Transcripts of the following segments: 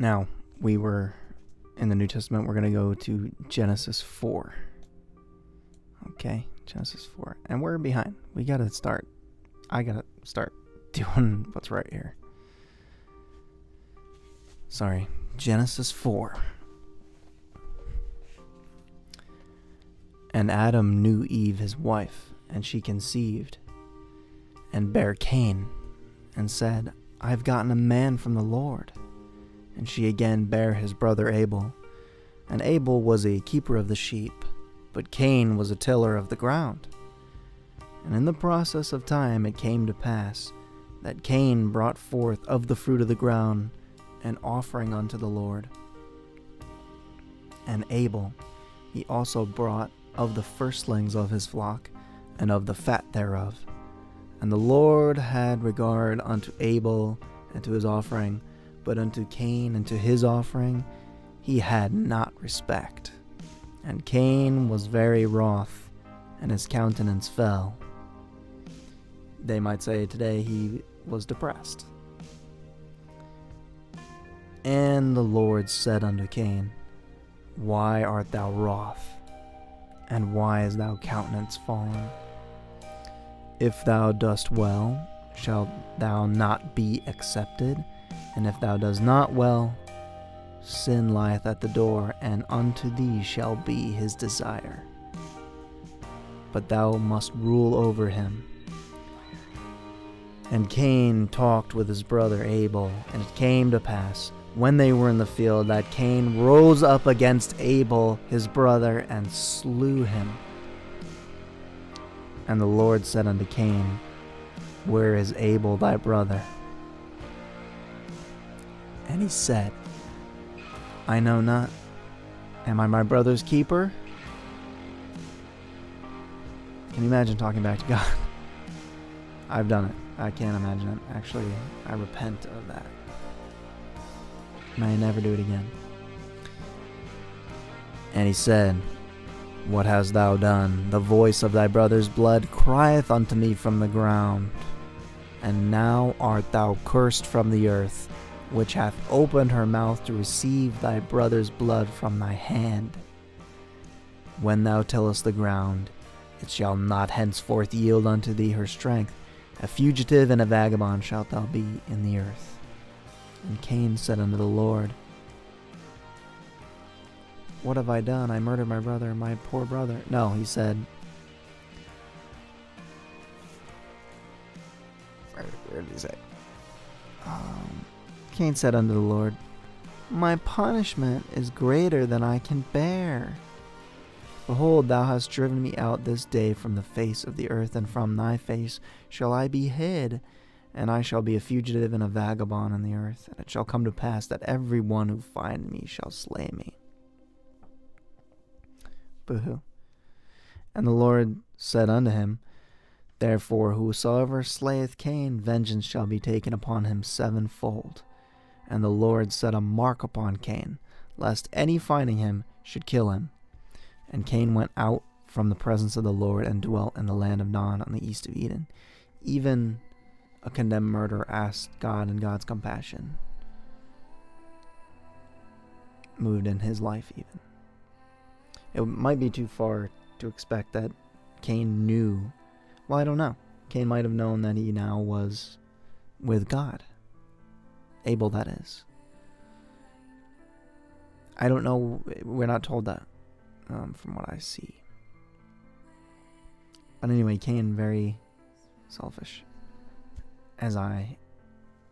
Now, we were in the New Testament. We're going to go to Genesis 4. Okay, Genesis 4. And we're behind. I got to start doing what's right here. Sorry. Genesis 4. And Adam knew Eve his wife, and she conceived, and bare Cain, and said, I have gotten a man from the Lord. And she again bare his brother Abel. And Abel was a keeper of the sheep, but Cain was a tiller of the ground. And in the process of time it came to pass that Cain brought forth of the fruit of the ground an offering unto the Lord. And Abel he also brought of the firstlings of his flock, and of the fat thereof. And the Lord had regard unto Abel and to his offering, but unto Cain and to his offering he had not respect. And Cain was very wroth, and his countenance fell. They might say today he was depressed. And the Lord said unto Cain, Why art thou wroth? And why is thou countenance fallen? If thou dost well, shalt thou not be accepted? And if thou dost not well, sin lieth at the door, and unto thee shall be his desire. But thou must rule over him. And Cain talked with his brother Abel, and it came to pass, when they were in the field, that Cain rose up against Abel his brother, and slew him. And the Lord said unto Cain, Where is Abel thy brother? And he said, I know not. Am I my brother's keeper? Can you imagine talking back to God? I've done it. I can't imagine it. Actually, I repent of that. May I never do it again. And he said, What hast thou done? The voice of thy brother's blood crieth unto me from the ground. And now art thou cursed from the earth, which hath opened her mouth to receive thy brother's blood from thy hand. When thou tillest the ground, it shall not henceforth yield unto thee her strength. A fugitive and a vagabond shalt thou be in the earth. And Cain said unto the Lord, What have I done? I murdered my brother, my poor brother. No, he said, where did he say? Cain said unto the Lord, My punishment is greater than I can bear. Behold, thou hast driven me out this day from the face of the earth, and from thy face shall I be hid. And I shall be a fugitive and a vagabond on the earth. And it shall come to pass that every one who findeth me shall slay me. Boo-hoo. And the Lord said unto him, Therefore whosoever slayeth Cain, vengeance shall be taken upon him sevenfold. And the Lord set a mark upon Cain, lest any finding him should kill him. And Cain went out from the presence of the Lord, and dwelt in the land of Nod on the east of Eden. Even a condemned murderer asked God, and God's compassion moved in his life even. It might be too far to expect that Cain knew. Well, I don't know. Cain might have known that he now was with God. Abel, that is. I don't know. We're not told that from what I see. But anyway, Cain, very selfish. As I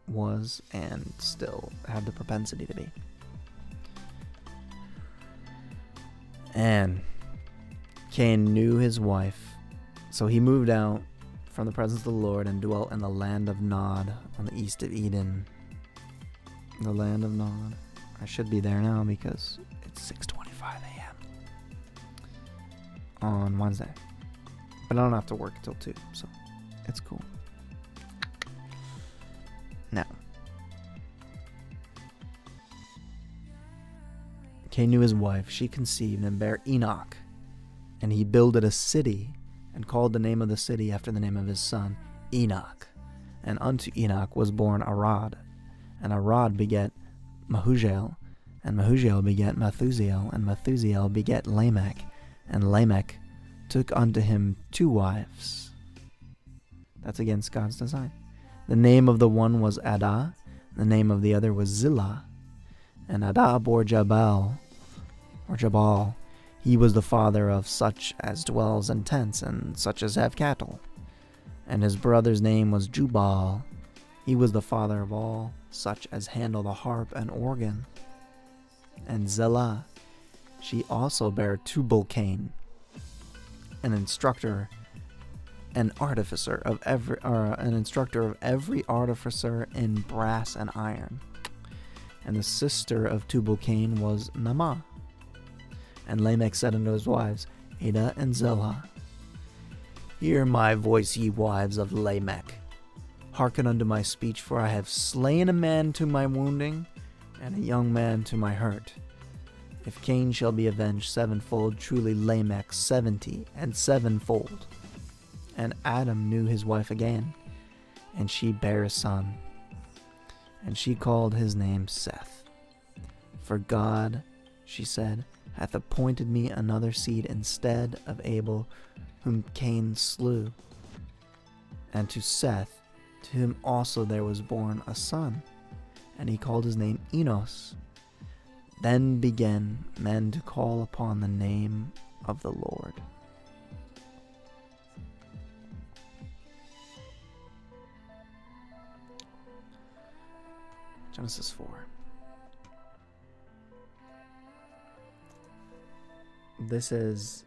was and still have the propensity to be. And Cain knew his wife, so he moved out from the presence of the Lord and dwelt in the land of Nod on the east of Eden. The land of Nod. I should be there now because it's 6:25 a.m. on Wednesday. But I don't have to work until 2, so it's cool. Now, Cain knew his wife, she conceived and bare Enoch, and he builded a city, and called the name of the city after the name of his son, Enoch. And unto Enoch was born Arad, and Arad begat Mahujael, and Mahujael begat Methusael, and Methusael begat Lamech, and Lamech took unto him 2 wives. That's against God's design. The name of the one was Adah, the name of the other was Zillah. And Adah bore Jabal. He was the father of such as dwells in tents, and such as have cattle. And his brother's name was Jubal. He was the father of all such as handle the harp and organ. And Zillah, she also bare Tubal-Cain, an instructor of every artificer in brass and iron. And the sister of Tubal-Cain was Naamah. And Lamech said unto his wives, Adah and Zillah, Hear my voice, ye wives of Lamech. Hearken unto my speech, for I have slain a man to my wounding, and a young man to my hurt. If Cain shall be avenged 7-fold, truly Lamech 70 and 7-fold. And Adam knew his wife again, and she bare a son. And she called his name Seth. For God, she said, hath appointed me another seed instead of Abel, whom Cain slew. And to Seth, to him also there was born a son, and he called his name Enos. Then began men to call upon the name of the Lord. Genesis 4. This is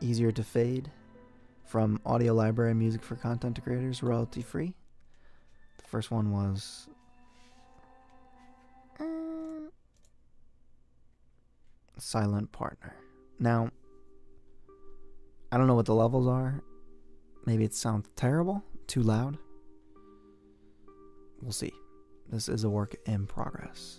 Easier to Fade from Audio Library Music for Content Creators, royalty free. The first one was Silent Partner. Now, I don't know what the levels are. Maybe it sounds terrible, too loud. We'll see. This is a work in progress.